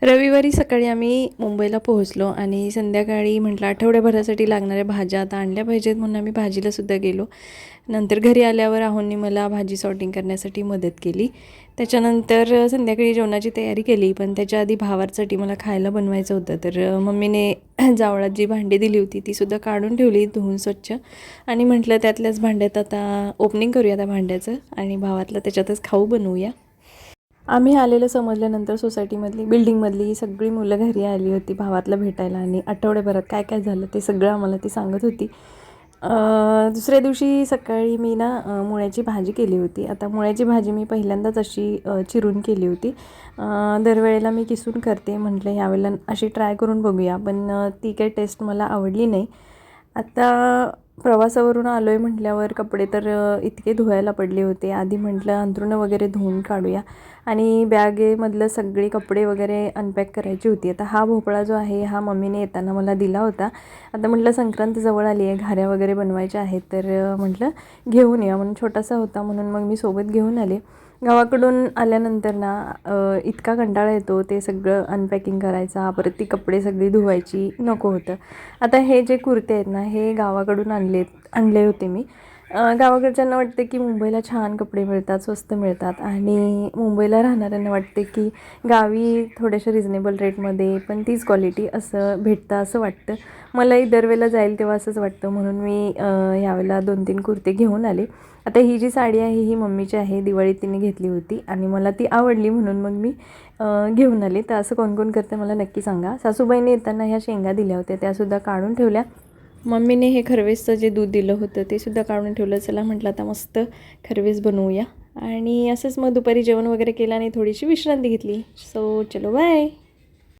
रविवारी सकाळी आम्ही मुंबईला पोहोचलो आणि संध्याकाळी म्हटलं आठवड्याभरासाठी लागणाऱ्या भाज्या आता आणल्या पाहिजेत म्हणून आम्ही भाजीलासुद्धा गेलो. नंतर घरी आल्यावर आहोंनी मला भाजी सॉर्टिंग करण्यासाठी मदत केली. त्याच्यानंतर संध्याकाळी जेवणाची तयारी केली, पण त्याच्या आधी भावासाठी मला खायला बनवायचं होतं. तर मम्मीने जावळात जी भांडी दिली होती तीसुद्धा काढून ठेवली धुवून स्वच्छ आणि म्हटलं त्यातल्याच भांड्यात आता ओपनिंग करूया त्या भांड्याचं आणि भावातलं त्याच्यातच खाऊ बनवूया. आम्ही आलेलं समजल्यानंतर सोसायटीमधली बिल्डिंगमधली सगळी मुलं घरी आली होती भावातला भेटायला आणि आठवड्याभरात काय काय झालं ते सगळं आम्हाला ती सांगत होती. दुसऱ्या दिवशी सकाळी मी ना मुळ्याची भाजी केली होती. आता मुळ्याची भाजी मी पहिल्यांदाच अशी चिरून केली होती. दरवेळेला मी किसून करते, म्हटलं ह्यावेळेला अशी ट्राय करून बघूया, पण ती काही टेस्ट मला आवडली नाही. आता प्रवासावरून आलो आहे म्हटल्यावर कपडे तर इतके धुवायला पडले होते. आधी म्हटलं अंथरुणं वगैरे धुवून काढूया आणि बॅगेमधलं सगळे कपडे वगैरे अनपॅक करायची होती. आता हा भोपळा जो आहे हा मम्मीने येताना मला दिला होता. आता म्हटलं संक्रांत जवळ आली आहे, घाऱ्या वगैरे बनवायच्या आहेत, तर म्हटलं घेऊन या म्हणून छोटासा होता म्हणून मग मी सोबत घेऊन आले. गावाकडून आल्यानंतर ना इतका कंटाळा येतो ते सगळं अनपॅकिंग करायचा, परत ती कपडे सगळी धुवायची, नको होतं. आता हे जे कुर्ते आहेत ना हे गावाकडून आणले होते मी. गावाकडच्यांना वाटते की मुंबईला छान कपडे मिळतात, स्वस्त मिळतात आणि मुंबईला राहणाऱ्यांना वाटते की गावी थोड्याशा रिजनेबल रेटमध्ये पण तीच क्वालिटी असं भेटतं असं वाटतं. मलाही दरवेळेला जाईल तेव्हा असंच वाटतं म्हणून मी यावेळेला 2-3 कुर्ते घेऊन आले. आता ही जी साडी आहे ही मम्मीची आहे, दिवाळीत तिने घेतली होती आणि मला ती आवडली म्हणून मग मी घेऊन आले. तर असं कोण कोण करते मला नक्की सांगा. सासूबाईने येताना ह्या शेंगा दिल्या होत्या त्यासुद्धा काढून ठेवल्या. मम्मीने हे खरवेसचं जे दूध दिलं होतं ते सुद्धा काढून ठेवलं. चला म्हटलं आता मस्त खरवेस बनवूया आणि असंच मग दुपारी जेवण वगैरे केलं आणि थोडीशी विश्रांती घेतली. सो चलो बाय.